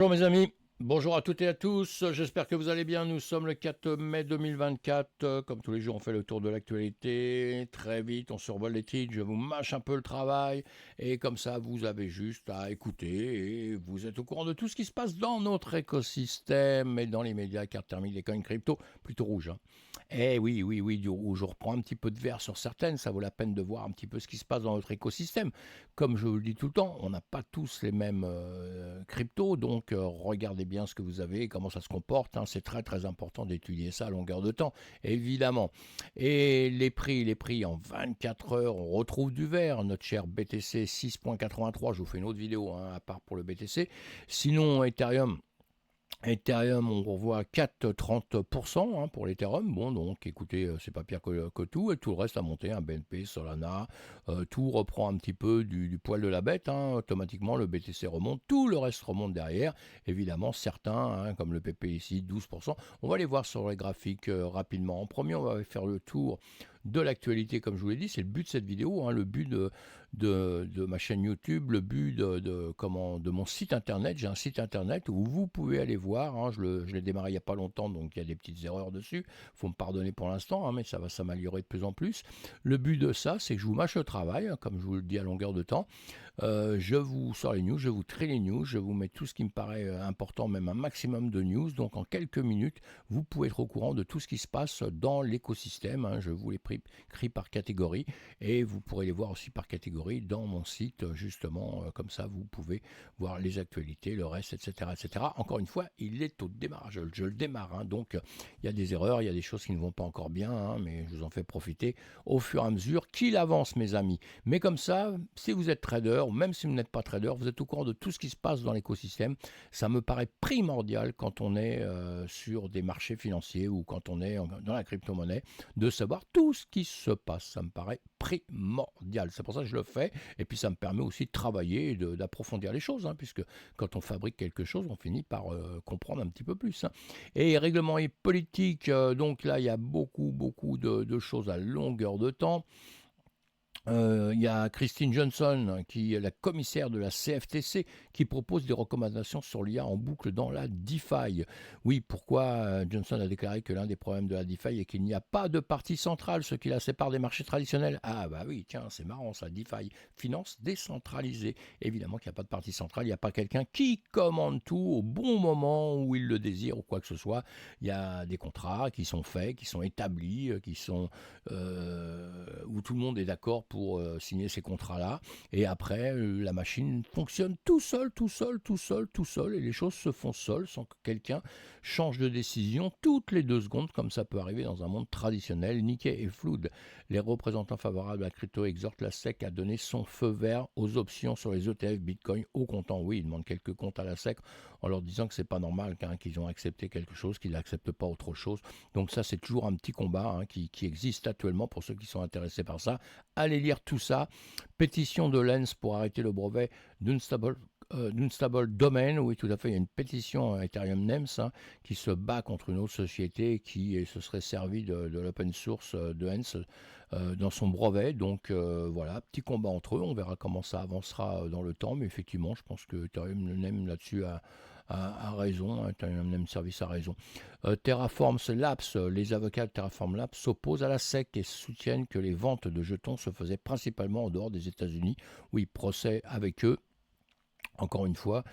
Bonjour mes amis, bonjour à toutes et à tous, j'espère que vous allez bien, nous sommes le 4 mai 2024, comme tous les jours on fait le tour de l'actualité, très vite on survole les titres, je vous mâche un peu le travail, et comme ça vous avez juste à écouter, et vous êtes au courant de tout ce qui se passe dans notre écosystème, et dans les médias, car termine les coins crypto, plutôt rouge. Hein. Eh oui, oui, oui, du rouge, je reprends un petit peu de vert sur certaines, ça vaut la peine de voir un petit peu ce qui se passe dans notre écosystème. Comme je vous le dis tout le temps, on n'a pas tous les mêmes cryptos, donc regardez bien ce que vous avez, comment ça se comporte. Hein. C'est très très important d'étudier ça à longueur de temps, évidemment. Et les prix en 24 heures, on retrouve du vert. Notre cher BTC 6,83, je vous fais une autre vidéo hein, à part pour le BTC. Sinon, Ethereum, on revoit 4,30% hein, pour l'Ethereum. Bon, donc écoutez, c'est pas pire que tout. Et tout le reste a monté, hein, BNP, Solana. Tout reprend un petit peu du poil de la bête. Hein. Automatiquement, le BTC remonte. Tout le reste remonte derrière. Évidemment, certains, hein, comme le PP ici, 12%. On va les voir sur les graphiques rapidement. En premier, on va faire le tour de l'actualité, comme je vous l'ai dit. C'est le but de cette vidéo, hein, le but de ma chaîne YouTube, le but de mon site internet. J'ai un site internet où vous pouvez aller voir. Hein, je l'ai démarré il n'y a pas longtemps, donc il y a des petites erreurs dessus. Faut me pardonner pour l'instant, hein, mais ça va s'améliorer de plus en plus. Le but de ça, c'est que je vous mâche le travail, hein, comme je vous le dis à longueur de temps. Je vous sors les news, je vous trie les news, je vous mets tout ce qui me paraît important, même un maximum de news. Donc en quelques minutes, vous pouvez être au courant de tout ce qui se passe dans l'écosystème. Hein, je vous les pris par catégorie et vous pourrez les voir aussi par catégorie dans mon site, justement. Comme ça, vous pouvez voir les actualités, le reste, etc. etc. Encore une fois, il est au démarrage, je le démarre. Hein, donc il y a des erreurs, il y a des choses qui ne vont pas encore bien, hein, mais je vous en fais profiter au fur et à mesure qu'il avance, mes amis. Mais comme ça, si vous êtes trader, ou même si vous n'êtes pas trader, vous êtes au courant de tout ce qui se passe dans l'écosystème. Ça me paraît primordial quand on est sur des marchés financiers ou quand on est dans la crypto-monnaie, de savoir tout ce qui se passe. Ça me paraît primordial. C'est pour ça que je le fais. Et puis ça me permet aussi de travailler et d'approfondir les choses, hein, puisque quand on fabrique quelque chose, on finit par comprendre un petit peu plus. Hein. Et règlement et politique, donc là, il y a beaucoup, beaucoup de choses à longueur de temps. Il y a Christine Johnson, qui est la commissaire de la CFTC, qui propose des recommandations sur l'IA en boucle dans la DeFi. Oui, pourquoi Johnson a déclaré que l'un des problèmes de la DeFi est qu'il n'y a pas de partie centrale, ce qui la sépare des marchés traditionnels. Ah bah oui, tiens, c'est marrant ça, DeFi, finance décentralisée. Évidemment qu'il n'y a pas de partie centrale, il n'y a pas quelqu'un qui commande tout au bon moment où il le désire ou quoi que ce soit. Il y a des contrats qui sont faits, qui sont établis, où tout le monde est d'accord pour signer ces contrats-là. Et après, la machine fonctionne tout seul, tout seul, tout seul, tout seul. Et les choses se font seules sans que quelqu'un change de décision toutes les 2 secondes, comme ça peut arriver dans un monde traditionnel. Nikkei et Flood, les représentants favorables à la crypto, exhortent la SEC à donner son feu vert aux options sur les ETF Bitcoin au comptant. Oui, ils demandent quelques comptes à la SEC en leur disant que c'est pas normal qu'ils ont accepté quelque chose, qu'ils n'acceptent pas autre chose. Donc ça, c'est toujours un petit combat hein, qui existe actuellement pour ceux qui sont intéressés par ça. Allez lire tout ça. Pétition de Lens pour arrêter le brevet d'Unstable Domain. Oui, tout à fait. Il y a une pétition Ethereum Nems hein, qui se bat contre une autre société qui se serait servi de l'open source de Lens dans son brevet. Donc voilà, petit combat entre eux. On verra comment ça avancera dans le temps. Mais effectivement, je pense que Ethereum Nems là-dessus a raison. Hein, Ethereum Nems Service a raison. Terraform Labs, les avocats de Terraform Labs s'opposent à la SEC et soutiennent que les ventes de jetons se faisaient principalement en dehors des États-Unis. Oui, procès avec eux. Encore une fois,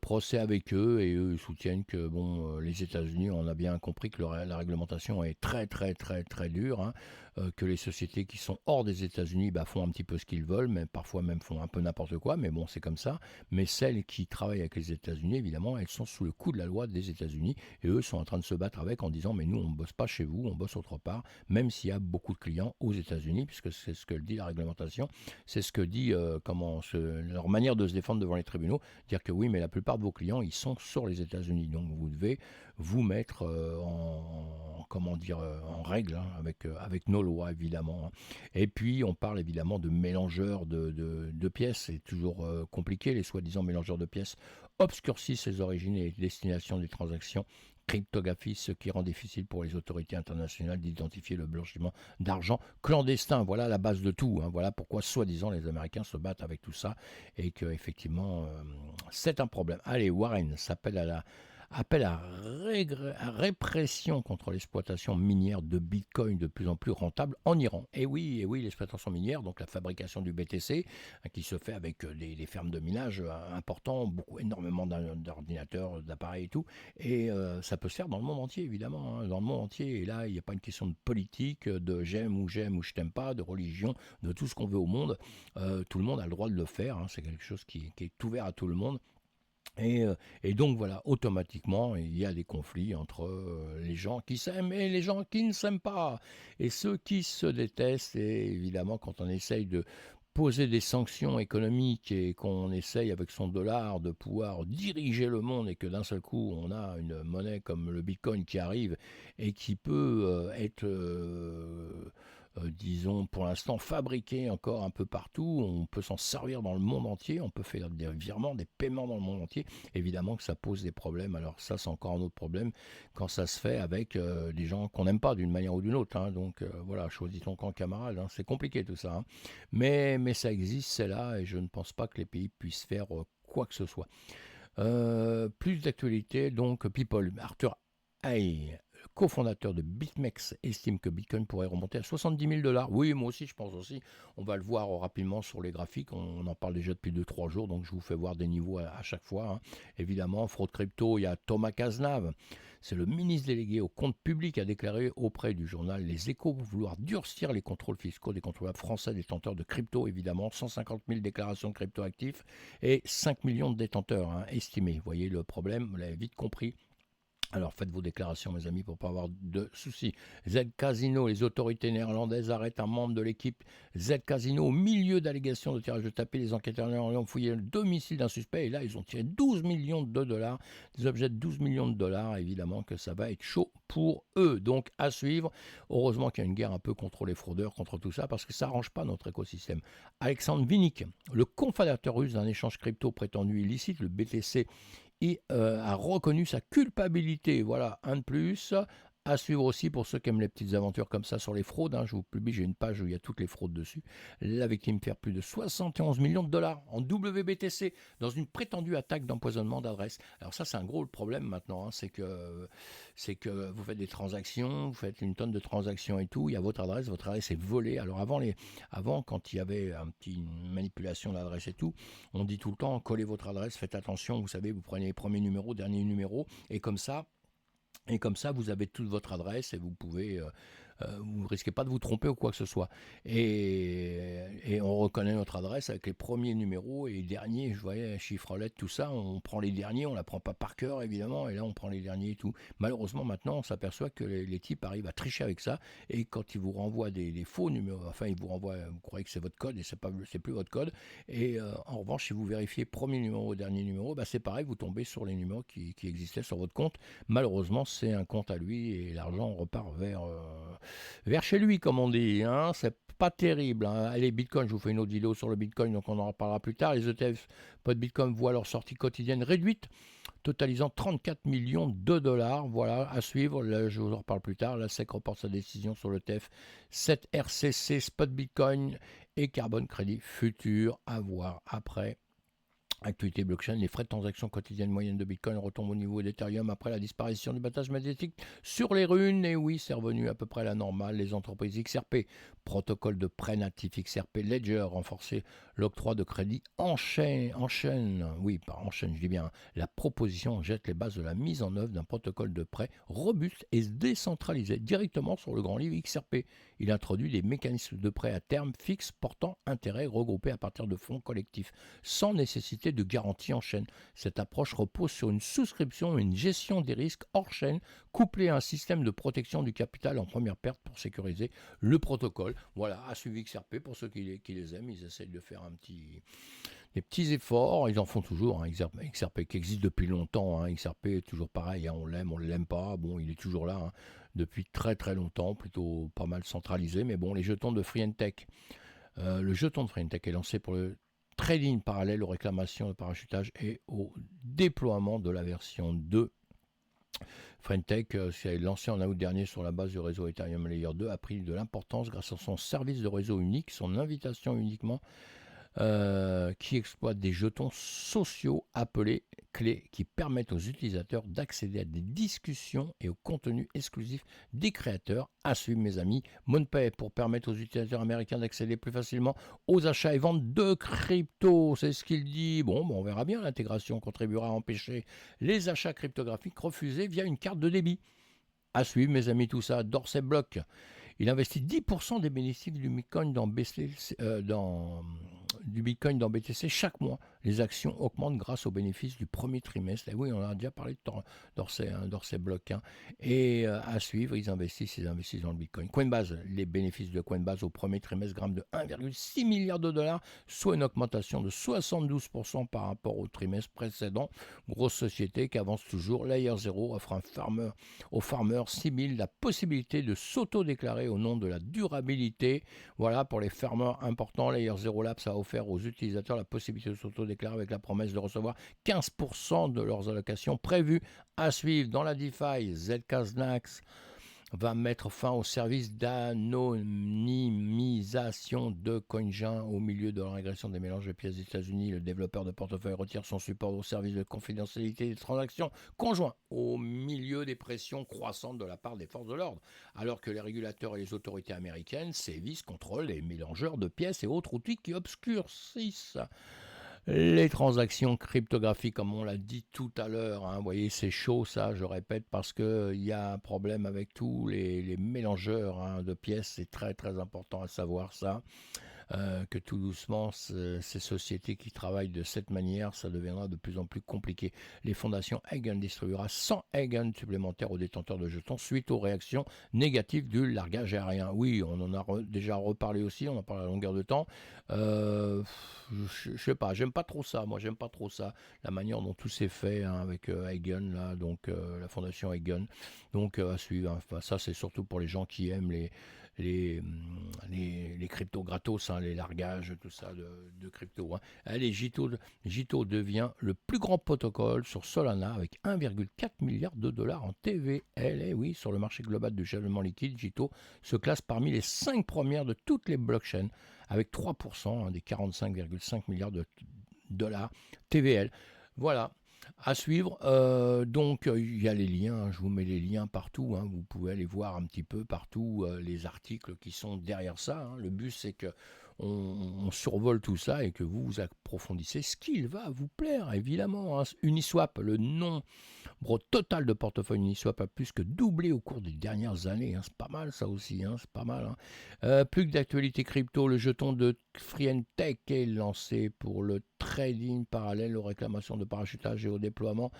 procès avec eux et eux soutiennent que bon, les États-Unis, on a bien compris que la réglementation est très très très très dure, hein, que les sociétés qui sont hors des États-Unis font un petit peu ce qu'ils veulent, mais parfois même font un peu n'importe quoi, mais bon c'est comme ça. Mais celles qui travaillent avec les États-Unis, évidemment, elles sont sous le coup de la loi des États-Unis et eux sont en train de se battre avec en disant mais nous on bosse pas chez vous, on bosse autre part, même s'il y a beaucoup de clients aux États-Unis, puisque c'est ce que dit la réglementation, c'est ce que dit leur manière de se défendre devant les tribunaux, dire que oui, mais la plupart de vos clients, ils sont sur les États-Unis, donc vous devez vous mettre en règle hein, avec nos lois évidemment. Hein. Et puis on parle évidemment de mélangeurs de pièces, c'est toujours compliqué, les soi-disant mélangeurs de pièces obscurcissent les origines et les destinations des transactions cryptographie, ce qui rend difficile pour les autorités internationales d'identifier le blanchiment d'argent clandestin. Voilà la base de tout, hein. Voilà pourquoi, soi-disant, les Américains se battent avec tout ça et que, effectivement, c'est un problème. Allez, Warren s'appelle appelle à répression contre l'exploitation minière de Bitcoin de plus en plus rentable en Iran. Et oui, l'exploitation minière, donc la fabrication du BTC, qui se fait avec des fermes de minage importants, énormément d'ordinateurs, d'appareils et tout. Et ça peut se faire dans le monde entier, évidemment, hein, dans le monde entier. Et là, il n'y a pas une question de politique, de j'aime ou je t'aime pas, de religion, de tout ce qu'on veut au monde. Tout le monde a le droit de le faire, hein. C'est quelque chose qui est ouvert à tout le monde. Et donc voilà, automatiquement, il y a des conflits entre les gens qui s'aiment et les gens qui ne s'aiment pas. Et ceux qui se détestent, et évidemment, quand on essaye de poser des sanctions économiques et qu'on essaye avec son dollar de pouvoir diriger le monde et que d'un seul coup on a une monnaie comme le Bitcoin qui arrive et qui peut être disons pour l'instant fabriqué encore un peu partout, on peut s'en servir dans le monde entier, on peut faire des virements, des paiements dans le monde entier, évidemment que ça pose des problèmes. Alors ça, c'est encore un autre problème quand ça se fait avec des gens qu'on n'aime pas d'une manière ou d'une autre, hein. Donc voilà, choisis ton camp, camarade, hein. C'est compliqué tout ça, hein. Mais ça existe, c'est là, et je ne pense pas que les pays puissent faire quoi que ce soit. Plus d'actualité, donc People. Arthur Hay, cofondateur de BitMEX, estime que Bitcoin pourrait remonter à 70 000 $. Oui, moi aussi, je pense aussi. On va le voir rapidement sur les graphiques. On en parle déjà depuis 2-3 jours, donc je vous fais voir des niveaux à chaque fois, hein. Évidemment, fraude crypto, il y a Thomas Cazenave. C'est le ministre délégué au compte public qui a déclaré auprès du journal Les Échos vouloir durcir les contrôles fiscaux des contribuables français détenteurs de crypto, évidemment. 150 000 déclarations de crypto actifs et 5 millions de détenteurs, hein, estimés. Vous voyez le problème, vous l'avez vite compris. Alors faites vos déclarations, mes amis, pour ne pas avoir de soucis. Z Casino, les autorités néerlandaises arrêtent un membre de l'équipe Z Casino au milieu d'allégations de tirage de tapis. Les enquêteurs néerlandais ont fouillé le domicile d'un suspect et là, ils ont tiré 12 millions de dollars, des objets de 12 millions de dollars. Évidemment que ça va être chaud pour eux. Donc à suivre. Heureusement qu'il y a une guerre un peu contre les fraudeurs, contre tout ça, parce que ça n'arrange pas notre écosystème. Alexandre Vinnik, le cofondateur russe d'un échange crypto prétendu illicite, le BTC, et a reconnu sa culpabilité. Voilà, un de plus. À suivre aussi pour ceux qui aiment les petites aventures comme ça sur les fraudes, hein. Je vous publie, j'ai une page où il y a toutes les fraudes dessus. La victime perd plus de 71 millions de dollars en WBTC dans une prétendue attaque d'empoisonnement d'adresse. Alors ça, c'est un gros problème maintenant, hein. C'est que vous faites des transactions, vous faites une tonne de transactions et tout, il y a votre adresse est volée. Alors avant quand il y avait une manipulation d'adresse et tout, on dit tout le temps, collez votre adresse, faites attention, vous savez, vous prenez les premiers numéros, derniers numéros, et comme ça, vous avez toute votre adresse et vous pouvez, vous ne risquez pas de vous tromper ou quoi que ce soit. Et on reconnaît notre adresse avec les premiers numéros et les derniers, je voyais chiffres, lettres, tout ça. On prend les derniers, on ne la prend pas par cœur évidemment, et là on prend les derniers et tout. Malheureusement maintenant, on s'aperçoit que les types arrivent à tricher avec ça, et quand ils vous renvoient des faux numéros, enfin ils vous renvoient, vous croyez que c'est votre code et c'est plus votre code. Et en revanche, si vous vérifiez premier numéro, dernier numéro, bah, c'est pareil, vous tombez sur les numéros qui existaient sur votre compte. Malheureusement, c'est un compte à lui et l'argent repart vers chez lui, comme on dit, hein. C'est pas terrible, hein. Allez, Bitcoin, je vous fais une autre vidéo sur le Bitcoin, donc on en reparlera plus tard. Les ETF, pas de Bitcoin, voient leur sortie quotidienne réduite, totalisant 34 millions de dollars. Voilà, à suivre. Là, je vous en reparle plus tard. La SEC reporte sa décision sur le l'ETF 7 RCC, Spot Bitcoin et Carbon Crédit Futur. À voir après. Actualité blockchain, les frais de transaction quotidienne moyenne de Bitcoin retombent au niveau d'Ethereum après la disparition du battage médiatique sur les runes. Et oui, c'est revenu à peu près à la normale. Les entreprises XRP, protocole de prêt natif XRP Ledger, renforcé l'octroi de crédit enchaîne, je dis bien, la proposition jette les bases de la mise en œuvre d'un protocole de prêt robuste et décentralisé directement sur le grand livre XRP. Il introduit des mécanismes de prêt à terme fixe portant intérêt regroupés à partir de fonds collectifs, sans nécessité de garantie en chaîne. Cette approche repose sur une souscription et une gestion des risques hors chaîne, couplée à un système de protection du capital en première perte pour sécuriser le protocole. Voilà, à suivre XRP pour ceux qui les aiment. Ils essayent de faire des petits efforts. Ils en font toujours, hein. XRP qui existe depuis longtemps, hein. XRP est toujours pareil, hein. On l'aime, on ne l'aime pas. Bon, il est toujours là, hein, depuis très très longtemps, plutôt pas mal centralisé. Mais bon, les jetons de Free Tech. Le jeton de Free Tech est lancé pour le trading parallèle aux réclamations de parachutage et au déploiement de la version 2 Frentech, s'est lancé en août dernier sur la base du réseau Ethereum Layer 2, a pris de l'importance grâce à son service de réseau unique, son invitation uniquement qui exploite des jetons sociaux appelés clés qui permettent aux utilisateurs d'accéder à des discussions et au contenu exclusif des créateurs. À suivre, mes amis. MoonPay pour permettre aux utilisateurs américains d'accéder plus facilement aux achats et ventes de crypto. C'est ce qu'il dit. Bon, on verra bien. L'intégration contribuera à empêcher les achats cryptographiques refusés via une carte de débit. À suivre, mes amis, tout ça. Dorsey Block. Il investit 10% des bénéfices du Bitcoin du Bitcoin dans BTC chaque mois. Les actions augmentent grâce aux bénéfices du premier trimestre. Et oui, on a déjà parlé de Dorsey Block. Et à suivre, ils investissent dans le Bitcoin. Coinbase, les bénéfices de Coinbase au premier trimestre grimpent de 1,6 milliard de dollars, soit une augmentation de 72% par rapport au trimestre précédent. Grosse société qui avance toujours. Layer 0 offre aux farmers 6000 la possibilité de s'auto-déclarer au nom de la durabilité. Voilà, pour les farmers importants, Layer 0 Labs a offert aux utilisateurs la possibilité de s'auto-déclarer avec la promesse de recevoir 15% de leurs allocations prévues. À suivre dans la DeFi. Zcash va mettre fin au service d'anonymisation de CoinJoin au milieu de la régression des mélanges de pièces des États-Unis. Le développeur de portefeuille retire son support au service de confidentialité des transactions conjoints au milieu des pressions croissantes de la part des forces de l'ordre, alors que les régulateurs et les autorités américaines sévissent contre les mélangeurs de pièces et autres outils qui obscurcissent les transactions cryptographiques, comme on l'a dit tout à l'heure. Vous voyez, c'est chaud ça, je répète, parce qu'il y a un problème avec tous les mélangeurs de pièces. C'est très très important à savoir ça. Que tout doucement, ces sociétés qui travaillent de cette manière, ça deviendra de plus en plus compliqué. Les fondations Eigen distribuera 100 Eigen supplémentaires aux détenteurs de jetons suite aux réactions négatives du largage aérien. Oui, on en a déjà reparlé aussi, on en parle à longueur de temps. Je sais pas, j'aime pas trop ça. Moi, j'aime pas trop ça, la manière dont tout s'est fait avec Eigen, là, donc la fondation Eigen. Donc à suivre. Enfin, ça, c'est surtout pour les gens qui aiment les cryptos gratos, les largages, tout ça de crypto. Allez, Jito devient le plus grand protocole sur Solana avec 1,4 milliard de dollars en TVL. Et oui, sur le marché global du jalonnement liquide, Jito se classe parmi les 5 premières de toutes les blockchains avec 3% des 45,5 milliards de dollars TVL. Voilà. À suivre, donc il y a les liens, je vous mets les liens partout, vous pouvez aller voir un petit peu partout les articles qui sont derrière ça. Le but c'est que on survole tout ça et que vous approfondissez ce qu'il va vous plaire, évidemment. Uniswap, le nombre total de portefeuille Uniswap a plus que doublé au cours des dernières années. C'est pas mal ça aussi, c'est pas mal. Plus que d'actualité crypto, le jeton de Frientech est lancé pour le trading parallèle aux réclamations de parachutage et au déploiement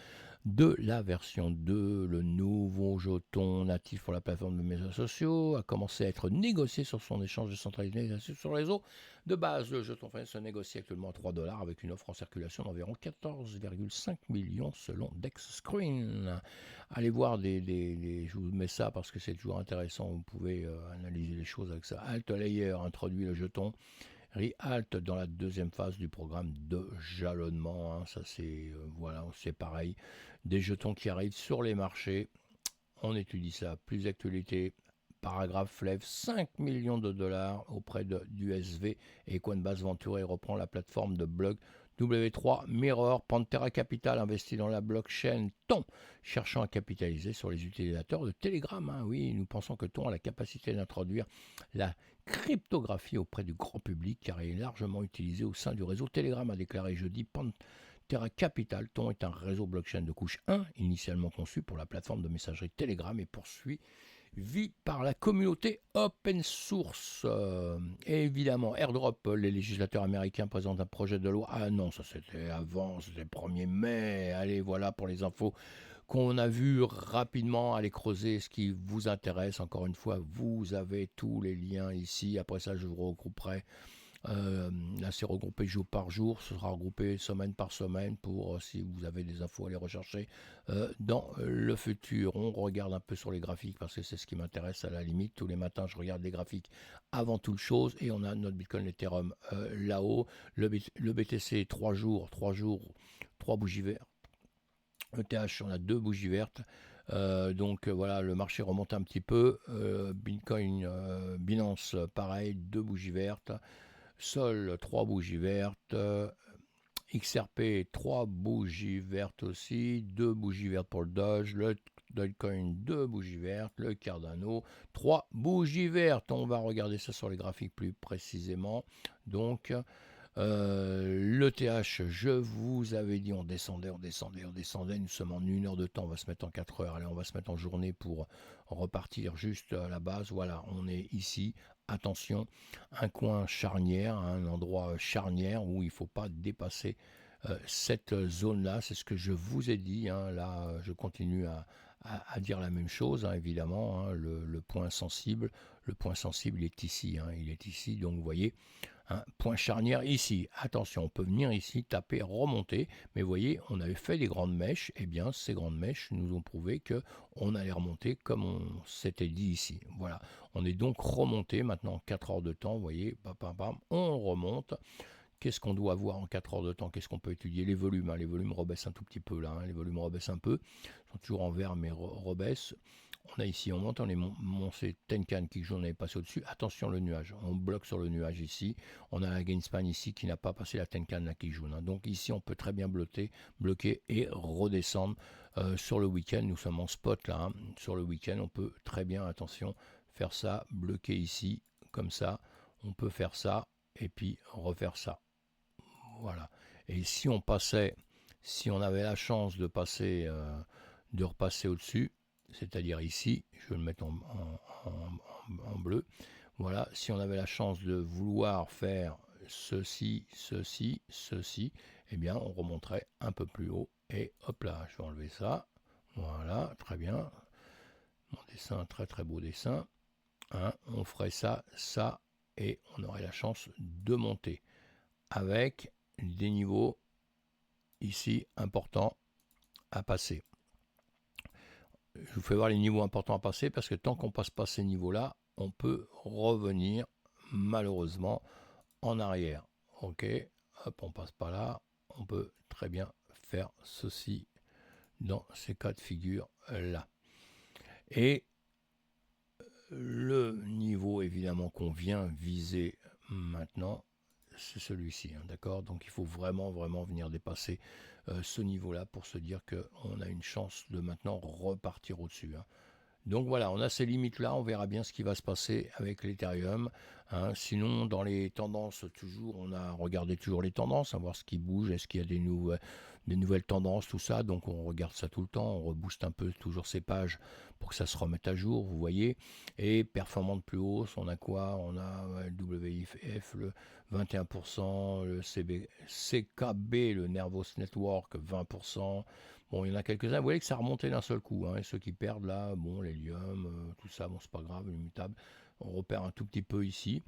de la version 2. Le nouveau jeton natif pour la plateforme de médias sociaux a commencé à être négocié sur son échange décentralisé sur le réseau de base. Le jeton se négocie actuellement à 3 dollars avec une offre en circulation d'environ 14,5 millions selon DexScreen. Allez voir je vous mets ça parce que c'est toujours intéressant, vous pouvez analyser les choses avec ça. Altlayer introduit le jeton Realt dans la deuxième phase du programme de jalonnement. Ça c'est voilà, c'est pareil. Des jetons qui arrivent sur les marchés. On étudie ça. Plus d'actualité. Paragraphe lève 5 millions de dollars auprès d'USV et Coinbase Venture reprend la plateforme de blog W3 Mirror. Pantera Capital investit dans la blockchain Ton, cherchant à capitaliser sur les utilisateurs de Telegram. Oui, nous pensons que Ton a la capacité d'introduire la cryptographie auprès du grand public car elle est largement utilisée au sein du réseau Telegram, a déclaré jeudi Pantera Capital. Ton est un réseau blockchain de couche 1, initialement conçu pour la plateforme de messagerie Telegram et poursuit par la communauté open source. Et évidemment, airdrop, les législateurs américains présentent un projet de loi. Ah non, ça c'était avant, c'était le 1er mai. Allez, voilà pour les infos qu'on a vues rapidement. Allez creuser ce qui vous intéresse. Encore une fois, vous avez tous les liens ici. Après ça, je vous regrouperai. Là c'est regroupé jour par jour, ce sera regroupé semaine par semaine pour si vous avez des infos à les rechercher dans le futur. On regarde un peu sur les graphiques parce que c'est ce qui m'intéresse à la limite. Tous les matins je regarde les graphiques avant toute chose et on a notre Bitcoin Ethereum là-haut. Le BTC 3 jours, 3 bougies vertes. ETH on a 2 bougies vertes. Voilà, le marché remonte un petit peu. Bitcoin, Binance, pareil, 2 bougies vertes. Sol, 3 bougies vertes. XRP, 3 bougies vertes aussi. 2 bougies vertes pour le Doge. Le Dogecoin, 2 bougies vertes. Le Cardano, 3 bougies vertes. On va regarder ça sur les graphiques plus précisément. Donc, le TH, je vous avais dit, on descendait. Nous sommes en 1 heure de temps. On va se mettre en 4 heures. Allez, on va se mettre en journée pour repartir juste à la base. Voilà, on est ici. Attention, un coin charnière, un endroit charnière où il ne faut pas dépasser cette zone-là. C'est ce que je vous ai dit. Là, je continue à dire la même chose, évidemment. Le point sensible, il est ici. Il est ici, donc vous voyez. Point charnière ici. Attention, on peut venir ici, taper, remonter. Mais vous voyez, on avait fait des grandes mèches. Et bien, ces grandes mèches nous ont prouvé qu'on allait remonter comme on s'était dit ici. Voilà. On est donc remonté maintenant en 4 heures de temps. Vous voyez, on remonte. Qu'est-ce qu'on doit voir en 4 heures de temps? Qu'est-ce qu'on peut étudier? Les volumes. Les volumes rebaissent un tout petit peu là. Les volumes rebaissent un peu. Ils sont toujours en vert, mais rebaissent. On a ici, on monte, on est monté Tenkan qui on est passé au-dessus. Attention le nuage, on bloque sur le nuage ici. On a la Gainspan ici qui n'a pas passé la Tenkan là qui jaune. Donc ici, on peut très bien bloquer et redescendre sur le week-end. Nous sommes en spot là. Sur le week-end, on peut très bien, attention, faire ça, bloquer ici, comme ça. On peut faire ça et puis refaire ça. Voilà. Et si on avait la chance de repasser au-dessus, c'est-à-dire ici, je vais le mettre en bleu. Voilà, si on avait la chance de vouloir faire ceci, eh bien, on remonterait un peu plus haut. Et hop là, je vais enlever ça. Voilà, très bien. Mon dessin, très très beau dessin. On ferait ça, et on aurait la chance de monter avec des niveaux ici importants à passer. Je vous fais voir les niveaux importants à passer parce que tant qu'on ne passe pas ces niveaux-là, on peut revenir malheureusement en arrière. Ok, hop, on passe pas là. On peut très bien faire ceci dans ces cas de figure-là. Et le niveau évidemment qu'on vient viser maintenant, c'est celui-ci, d'accord? Donc il faut vraiment venir dépasser ce niveau-là pour se dire qu'on a une chance de maintenant repartir au-dessus. Donc voilà, on a ces limites-là, on verra bien ce qui va se passer avec l'Ethereum. Sinon, dans les tendances, toujours, on a regardé toujours les tendances, à voir ce qui bouge, est-ce qu'il y a des nouvelles tendances, tout ça. Donc on regarde ça tout le temps, on rebooste un peu toujours ces pages pour que ça se remette à jour, vous voyez. Et performant de plus hausse, on a quoi? On a le WIF, le 21%, le CKB, le Nervous Network, 20%. Bon, il y en a quelques-uns, vous voyez que ça remontait d'un seul coup. Et ceux qui perdent là, bon, l'hélium, tout ça, bon, c'est pas grave, immutable. On repère un tout petit peu ici.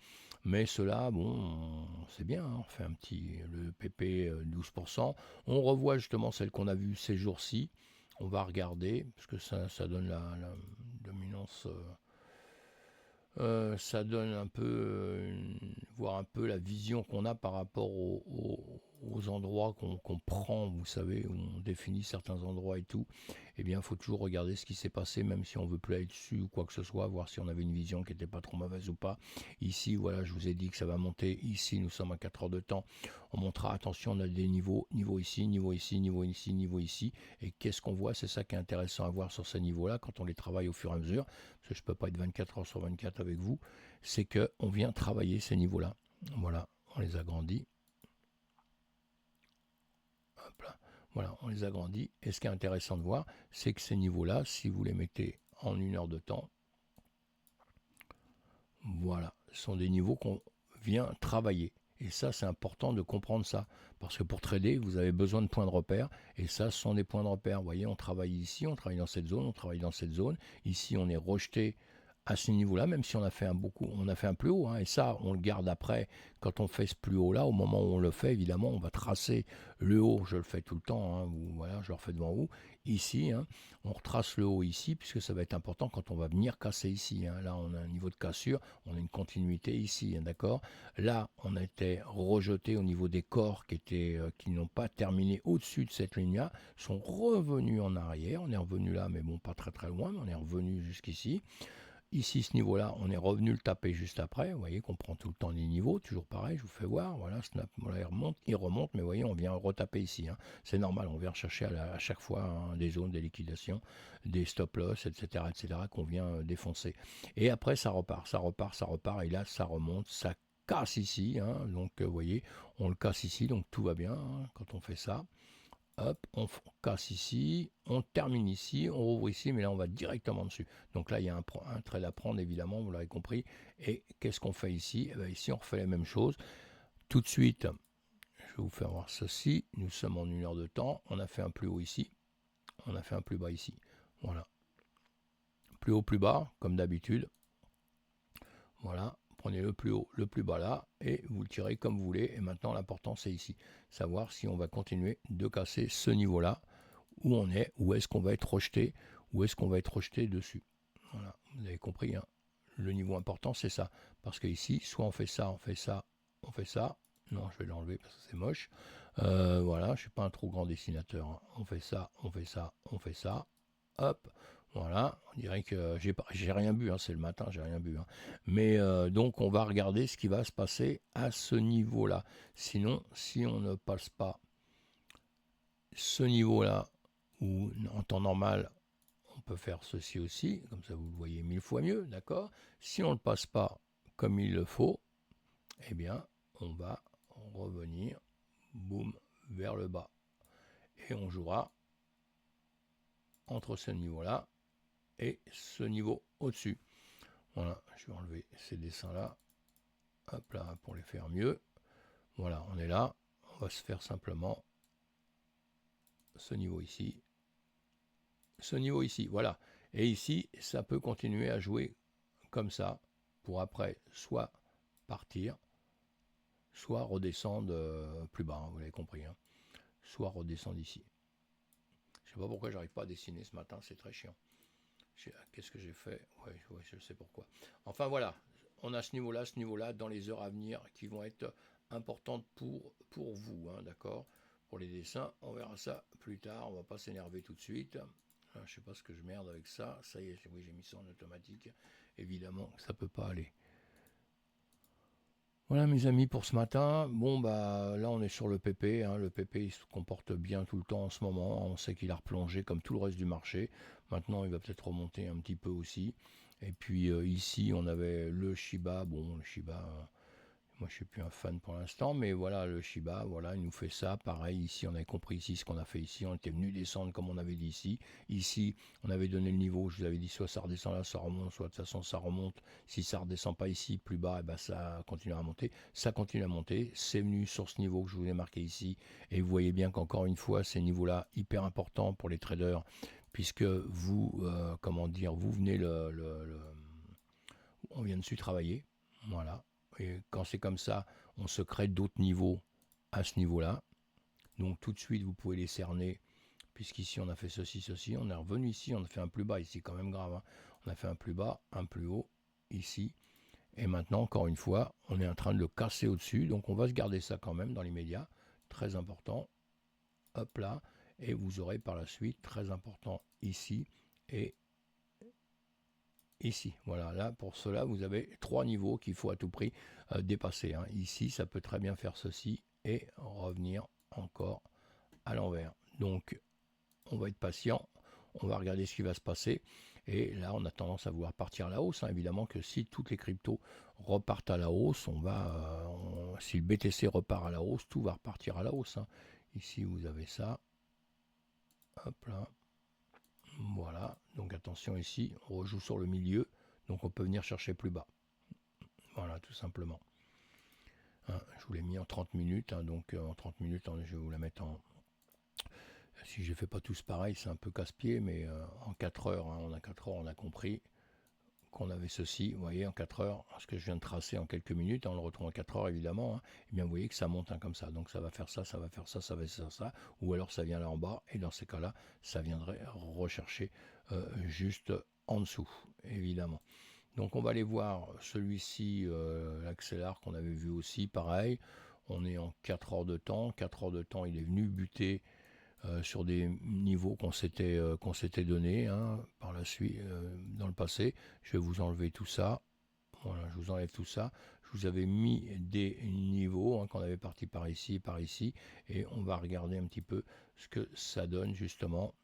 Mais ceux-là, bon, c'est bien, on fait un petit, le PP 12%. On revoit justement celle qu'on a vue ces jours-ci. On va regarder, parce que ça donne la dominance. Ça donne un peu, voir un peu la vision qu'on a par rapport aux endroits qu'on prend, vous savez, où on définit certains endroits et tout. Eh bien, il faut toujours regarder ce qui s'est passé, même si on veut plus aller dessus ou quoi que ce soit, voir si on avait une vision qui n'était pas trop mauvaise ou pas. Ici, voilà, je vous ai dit que ça va monter. Ici, nous sommes à 4 heures de temps. On montera, attention, on a des niveaux, niveau ici, niveau ici, niveau ici, niveau ici. Et qu'est-ce qu'on voit? C'est ça qui est intéressant à voir sur ces niveaux-là, quand on les travaille au fur et à mesure, parce que je ne peux pas être 24 heures sur 24 avec vous, c'est qu'on vient travailler ces niveaux-là. Voilà, on les agrandit. Hop là. Voilà, on les agrandit. Et ce qui est intéressant de voir, c'est que ces niveaux-là, si vous les mettez en 1 heure de temps, voilà, ce sont des niveaux qu'on vient travailler. Et ça, c'est important de comprendre ça. Parce que pour trader, vous avez besoin de points de repère. Et ça, ce sont des points de repère. Vous voyez, on travaille ici, on travaille dans cette zone, on travaille dans cette zone. Ici, on est rejeté à ce niveau-là, même si on a fait un plus haut, et ça, on le garde après, quand on fait ce plus haut-là, au moment où on le fait, évidemment, on va tracer le haut, je le fais tout le temps, voilà, je le refais devant vous, ici, hein, on retrace le haut ici, puisque ça va être important quand on va venir casser ici, hein. Là, on a un niveau de cassure, on a une continuité ici, hein, d'accord. Là, on a été rejeté au niveau des corps qui n'ont pas terminé au-dessus de cette ligne-là, sont revenus en arrière. On est revenu là, mais bon, pas très très loin, mais on est revenu jusqu'ici. Ici, ce niveau-là, on est revenu le taper juste après. Vous voyez qu'on prend tout le temps les niveaux, toujours pareil, je vous fais voir. Voilà, snap, voilà, il remonte, mais vous voyez, on vient retaper ici, hein. C'est normal, on vient chercher à chaque fois, hein, des zones, des liquidations, des stop-loss, etc., qu'on vient défoncer. Et après, ça repart, ça repart, ça repart, et là, ça remonte, ça casse ici, hein. Donc, vous voyez, on le casse ici, donc tout va bien, hein, quand on fait ça. Hop, on casse ici, on termine ici, on rouvre ici, mais là on va directement dessus. Donc là il y a un trade à prendre évidemment, vous l'avez compris. Et qu'est-ce qu'on fait ici? Eh bien, ici on refait la même chose. Tout de suite, je vais vous faire voir ceci. Nous sommes en 1 heure de temps. On a fait un plus haut ici, on a fait un plus bas ici. Voilà. Plus haut, plus bas, comme d'habitude. Voilà. Prenez le plus haut, le plus bas là, et vous le tirez comme vous voulez. Et maintenant l'important c'est ici. Savoir si on va continuer de casser ce niveau-là, où on est, où est-ce qu'on va être rejeté, où est-ce qu'on va être rejeté dessus. Voilà, vous avez compris, hein. Le niveau important, c'est ça. Parce que ici, soit on fait ça, on fait ça, on fait ça. Non, je vais l'enlever parce que c'est moche. Voilà, je ne suis pas un trop grand dessinateur, hein. On fait ça, on fait ça, on fait ça. Hop, voilà. On dirait que j'ai rien bu, hein, c'est le matin, j'ai rien bu, hein. Mais donc, on va regarder ce qui va se passer à ce niveau-là. Sinon, si on ne passe pas ce niveau-là, où en temps normal, on peut faire ceci aussi, comme ça vous le voyez 1000 fois mieux, d'accord. Si on ne le passe pas comme il le faut, eh bien, on va revenir, boum, vers le bas. Et on jouera entre ce niveau-là et ce niveau au-dessus. Voilà, je vais enlever ces dessins-là, hop là, pour les faire mieux. Voilà, on est là, on va se faire simplement ce niveau ici, ce niveau ici, voilà. Et ici, ça peut continuer à jouer comme ça, pour après soit partir, soit redescendre plus bas, hein, vous l'avez compris, hein. Soit redescendre ici. Je ne sais pas pourquoi j'arrive pas à dessiner ce matin, c'est très chiant. Qu'est-ce que j'ai fait? Ouais, je sais pourquoi. Enfin voilà, on a ce niveau-là, dans les heures à venir qui vont être importantes pour vous, hein, d'accord. Pour les dessins, on verra ça plus tard, on va pas s'énerver tout de suite. Je sais pas ce que je merde avec ça. Ça y est, oui, j'ai mis ça en automatique. Évidemment, ça peut pas aller. Voilà mes amis pour ce matin. Bon bah là on est sur le PP, hein. Le PP il se comporte bien tout le temps en ce moment. On sait qu'il a replongé comme tout le reste du marché. Maintenant il va peut-être remonter un petit peu aussi. Et puis ici on avait le Shiba. Bon le Shiba, moi je suis plus un fan pour l'instant, mais voilà le Shiba, voilà il nous fait ça. Pareil ici on avait compris ici ce qu'on a fait ici. On était venu descendre comme on avait dit ici. Ici on avait donné le niveau. Je vous avais dit soit ça redescend là, ça remonte, soit de toute façon ça remonte. Si ça redescend pas ici plus bas, et ben ça continue à monter. Ça continue à monter. C'est venu sur ce niveau que je vous ai marqué ici. Et vous voyez bien qu'encore une fois ces niveaux-là hyper importants pour les traders, puisque vous comment dire, vous venez on vient dessus travailler. Voilà. Et quand c'est comme ça, on se crée d'autres niveaux à ce niveau-là. Donc tout de suite, vous pouvez les cerner, puisqu'ici on a fait ceci, ceci. On est revenu ici, on a fait un plus bas ici, quand même grave, hein. On a fait un plus bas, un plus haut, ici. Et maintenant, encore une fois, on est en train de le casser au-dessus. Donc on va se garder ça quand même dans l'immédiat. Très important. Hop là. Et vous aurez par la suite, très important, ici. Et ici, voilà, là pour cela vous avez 3 niveaux qu'il faut à tout prix dépasser, hein. Ici ça peut très bien faire ceci et revenir encore à l'envers. Donc on va être patient, on va regarder ce qui va se passer. Et là on a tendance à vouloir partir à la hausse, hein. Évidemment que si toutes les cryptos repartent à la hausse, si le BTC repart à la hausse, tout va repartir à la hausse, hein. Ici vous avez ça, hop là. Voilà, donc attention ici, on rejoue sur le milieu, donc on peut venir chercher plus bas. Voilà, tout simplement. Hein, je vous l'ai mis en 30 minutes, hein, donc en 30 minutes, hein, je vais vous la mettre en... Si je ne fais pas tous pareil, c'est un peu casse-pied, mais en 4 heures, hein, on a 4 heures, on a compris qu'on avait ceci, vous voyez, en 4 heures, ce que je viens de tracer en quelques minutes, on le retrouve en 4 heures évidemment, hein, et bien vous voyez que ça monte comme ça, donc ça va faire ça, ça va faire ça, ça va faire ça, ou alors ça vient là en bas, et dans ces cas-là, ça viendrait rechercher juste en dessous, évidemment. Donc on va aller voir celui-ci, l'accélar qu'on avait vu aussi, pareil, on est en 4 heures de temps, 4 heures de temps, il est venu buter sur des niveaux qu'on s'était donnés hein, par la suite dans le passé. Je vais vous enlever tout ça. Voilà, je vous enlève tout ça. Je vous avais mis des niveaux hein, qu'on avait parti par ici, et on va regarder un petit peu ce que ça donne justement.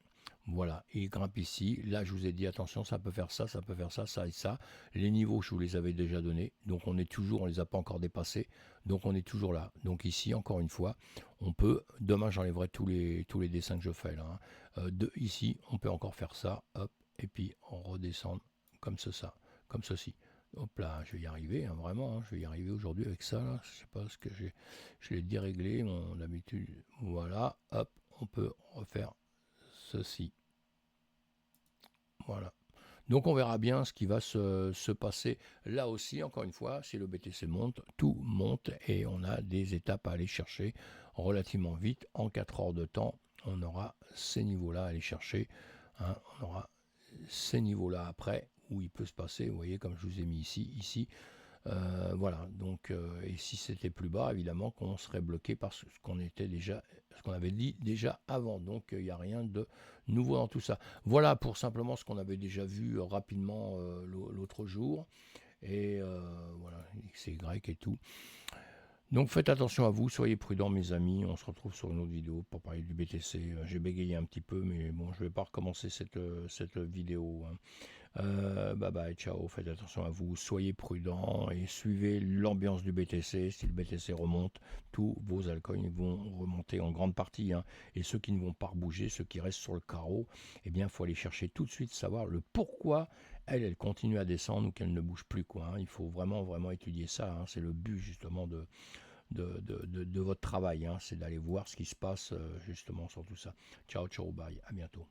Voilà, il grimpe ici. Là, je vous ai dit, attention, ça peut faire ça, ça peut faire ça, ça et ça. Les niveaux, je vous les avais déjà donnés. Donc, on les a pas encore dépassés. Donc, on est toujours là. Donc, ici, encore une fois, on peut, demain, j'enlèverai tous les dessins que je fais là. Hein. Ici, on peut encore faire ça, hop, et puis on redescend comme ça, comme ceci. Hop là, je vais y arriver, hein, vraiment, hein, je vais y arriver aujourd'hui avec ça. Là. Je sais pas ce que je l'ai déréglé, mon habitude. Voilà, hop, on peut refaire ceci. Voilà. Donc on verra bien ce qui va se passer là aussi, encore une fois, si le BTC monte, tout monte et on a des étapes à aller chercher relativement vite. En 4 heures de temps, on aura ces niveaux-là à aller chercher. Hein, on aura ces niveaux-là après où il peut se passer, vous voyez comme je vous ai mis ici. Voilà, donc et si c'était plus bas, évidemment qu'on serait bloqué par ce qu'on avait dit déjà avant. Donc il n'y a rien de nouveau dans tout ça. Voilà pour simplement ce qu'on avait déjà vu rapidement l'autre jour. Et voilà, X et Y et tout. Donc faites attention à vous, soyez prudents mes amis, on se retrouve sur une autre vidéo pour parler du BTC. J'ai bégayé un petit peu, mais bon, je ne vais pas recommencer cette vidéo. Hein. Bye bye, ciao, faites attention à vous, soyez prudents et suivez l'ambiance du BTC. Si le BTC remonte, tous vos altcoins vont remonter en grande partie. Hein. Et ceux qui ne vont pas bouger, ceux qui restent sur le carreau, eh bien, il faut aller chercher tout de suite, savoir le pourquoi elle continue à descendre ou qu'elle ne bouge plus. Quoi, hein. Il faut vraiment, vraiment étudier ça. Hein. C'est le but justement de votre travail. Hein. C'est d'aller voir ce qui se passe justement sur tout ça. Ciao, ciao, bye, à bientôt.